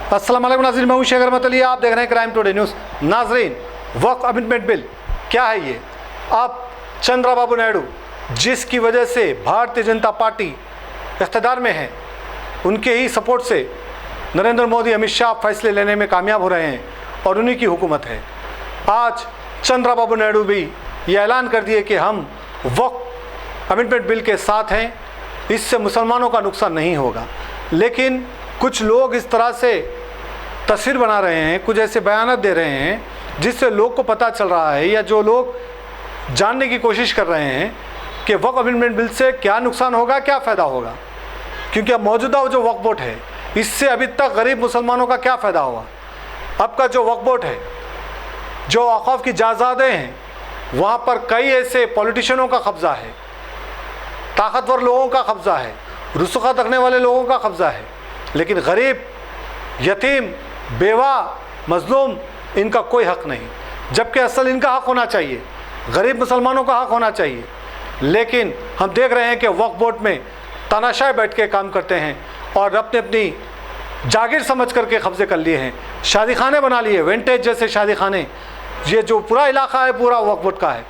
अस्सलाम वालेकुम नाज़रीन, मैं हूं शेख रहमत अली, आप देख रहे हैं क्राइम टुडे न्यूज़। नाज़रीन, वक्फ अमेंडमेंट बिल क्या है ये? अब चंद्रबाबू नायडू जिसकी वजह से भारतीय जनता पार्टी इक़्तिदार में है, उनके ही सपोर्ट से नरेंद्र मोदी, अमित शाह फैसले लेने में कामयाब हो रहे हैं और उन्हीं की हुकूमत है। आज चंद्रबाबू नायडू भी ये ऐलान कर दिए कि हम वक्फ अमेंडमेंट बिल के साथ हैं, इससे मुसलमानों का नुकसान नहीं होगा। लेकिन कुछ लोग इस तरह से तस्वीर बना रहे हैं, कुछ ऐसे बयान दे रहे हैं जिससे लोग को पता चल रहा है या जो लोग जानने की कोशिश कर रहे हैं कि वक्फ अमेंडमेंट बिल से क्या नुकसान होगा, क्या फ़ायदा होगा। क्योंकि अब मौजूदा जो वक्फ बोर्ड है, इससे अभी तक गरीब मुसलमानों का क्या फ़ायदा हुआ। अब का जो वक्फ बोर्ड है, जो औक़ाफ़ की जायदादें हैं, वहाँ पर कई ऐसे पॉलिटिशियनों का कब्ज़ा है, ताकतवर लोगों का कब्ज़ा है, रुसूख़ात रखने वाले लोगों का कब्ज़ा है। लेकिन गरीब, यतीम, बेवा, मज़लूम, इनका कोई हक़ नहीं, जबकि असल इनका हक़ होना चाहिए, गरीब मुसलमानों का हक़ होना चाहिए। लेकिन हम देख रहे हैं कि वक्फ बोर्ड में तानाशाह बैठ के काम करते हैं और अपनी अपनी जागीर समझ करके कब्ज़े कर लिए हैं। शादी खाने बना लिए, विंटेज जैसे शादी खाने, ये जो पूरा इलाका है पूरा वक्फ बोर्ड का है,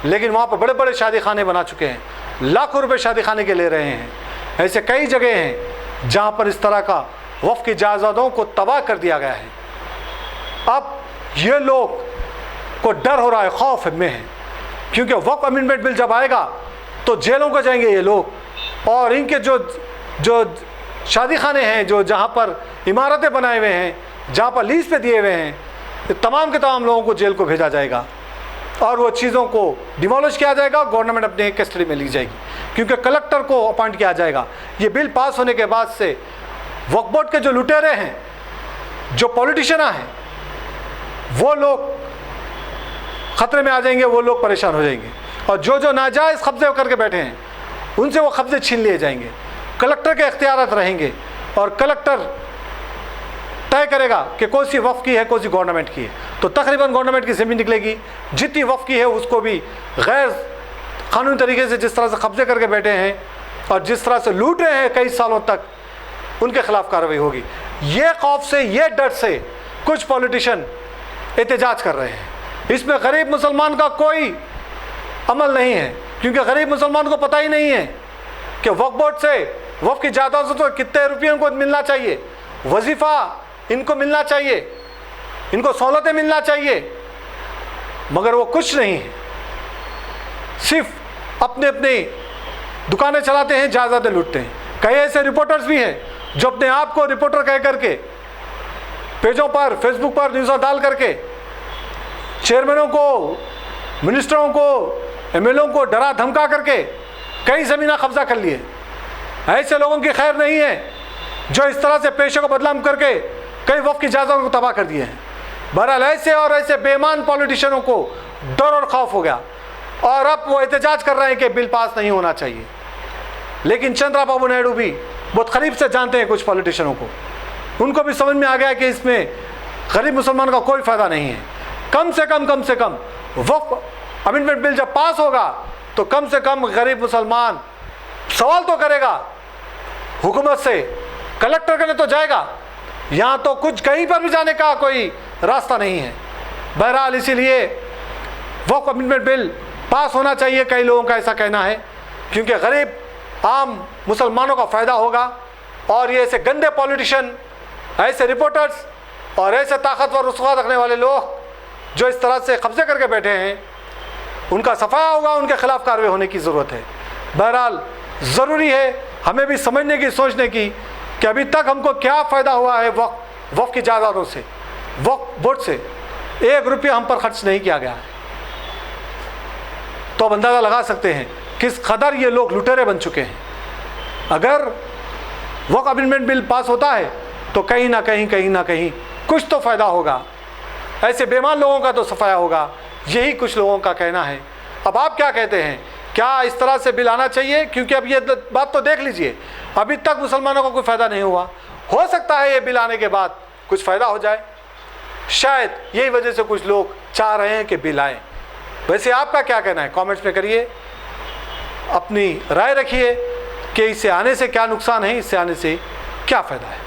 लेकिन वहाँ पर बड़े बड़े शादी खाने बना चुके हैं, लाखों रुपए शादी खाने के ले रहे हैं। ऐसे कई जगह हैं जहाँ पर इस तरह का वक्फ की जायदादों को तबाह कर दिया गया है। अब ये लोग को डर हो रहा है, खौफ में है, क्योंकि वक्फ अमेंडमेंट बिल जब आएगा तो जेलों को जाएंगे ये लोग, और इनके जो शादी खाने हैं, जो जहाँ पर इमारतें बनाए हुए हैं, जहाँ पर लीज पे दिए हुए हैं, तमाम के तमाम लोगों को जेल को भेजा जाएगा और वो चीज़ों को डिमोलिश किया जाएगा, गवर्नमेंट अपने कस्टडी में ली जाएगी, क्योंकि कलेक्टर को अपॉइंट किया जाएगा। ये बिल पास होने के बाद से वक्फ बोर्ड के जो लुटेरे हैं, जो पॉलिटिशियन हैं, वो लोग ख़तरे में आ जाएंगे, वो लोग परेशान हो जाएंगे, और जो नाजायज़ कब्ज़े करके बैठे हैं उनसे वो कब्ज़े छीन लिए जाएंगे। कलेक्टर के इख्तियारात रहेंगे और कलेक्टर तय करेगा कि कौन सी वक्फ की है, कौन सी गवर्नमेंट की है। तो तकरीबन गवर्नमेंट की ज़मीन निकलेगी, जितनी वक्फ की है उसको भी गैर कानूनी तरीके से जिस तरह से कब्ज़े करके बैठे हैं और जिस तरह से लूट रहे हैं कई सालों तक, उनके खिलाफ कार्रवाई होगी। ये खौफ से, ये डर से कुछ पॉलिटिशियन एहतजाज कर रहे हैं। इसमें गरीब मुसलमान का कोई अमल नहीं है, क्योंकि गरीब मुसलमान को पता ही नहीं है कि वक्फ बोर्ड से, वक्फ की जायदाद से तो कितने रुपये उनको मिलना चाहिए, वजीफ़ा इनको मिलना चाहिए, इनको सहूलतें मिलना चाहिए, मगर वो कुछ नहीं है। सिर्फ अपने अपने दुकानें चलाते हैं, जायदादें लूटते हैं। कई ऐसे रिपोर्टर्स भी हैं जो अपने आप को रिपोर्टर कह करके पेजों पर, फेसबुक पर न्यूज़ डाल करके चेयरमैनों को, मिनिस्टरों को, एमएलओ को डरा धमका करके कई ज़मीनें कब्जा कर लिए। ऐसे लोगों की खैर नहीं है जो इस तरह से पेशे को बदनाम करके कई वक्फ की जायदादों को तबाह कर दिए हैं। बहरहाल ऐसे और ऐसे बेईमान पॉलिटिशियनों को डर और खौफ हो गया और अब वो एहतजाज कर रहे हैं कि बिल पास नहीं होना चाहिए। लेकिन चंद्रबाबू नायडू भी बहुत करीब से जानते हैं कुछ पॉलिटिशियनों को, उनको भी समझ में आ गया कि इसमें गरीब मुसलमान का कोई फ़ायदा नहीं है। कम से कम वक्फ अमेंडमेंट बिल जब पास होगा तो कम से कम गरीब मुसलमान सवाल तो करेगा हुकूमत से, कलेक्टर करने तो जाएगा, यहाँ तो कुछ कहीं पर भी जाने का कोई रास्ता नहीं है। बहरहाल इसीलिए वक्फ अमेंडमेंट बिल पास होना चाहिए, कई लोगों का ऐसा कहना है, क्योंकि गरीब आम मुसलमानों का फ़ायदा होगा और ये ऐसे गंदे पॉलिटिशियन, ऐसे रिपोर्टर्स और ऐसे ताकतवर रुसूख़ात रखने वाले लोग जो इस तरह से कब्ज़े करके बैठे हैं, उनका सफाया होगा, उनके खिलाफ कार्रवाई होने की ज़रूरत है। बहरहाल ज़रूरी है हमें भी समझने की, सोचने की कि अभी तक हमको क्या फ़ायदा हुआ है वक्फ की जायदादों से, वक्फ बोर्ड से 1 रुपया हम पर खर्च नहीं किया गया है। तो अब अंदाज़ा लगा सकते हैं किस कदर ये लोग लुटेरे बन चुके हैं। अगर वक्फ अमेंडमेंट बिल पास होता है तो कहीं ना कहीं कुछ तो फ़ायदा होगा, ऐसे बेईमान लोगों का तो सफाया होगा, यही कुछ लोगों का कहना है। अब आप क्या कहते हैं, क्या इस तरह से बिल आना चाहिए? क्योंकि अब ये बात तो देख लीजिए, अभी तक मुसलमानों को कोई फ़ायदा नहीं हुआ, हो सकता है ये बिल आने के बाद कुछ फ़ायदा हो जाए, शायद यही वजह से कुछ लोग चाह रहे हैं कि बिल आए। वैसे आपका क्या कहना है, कमेंट्स में करिए, अपनी राय रखिए कि इससे आने से क्या नुकसान है, इससे आने से क्या फ़ायदा है।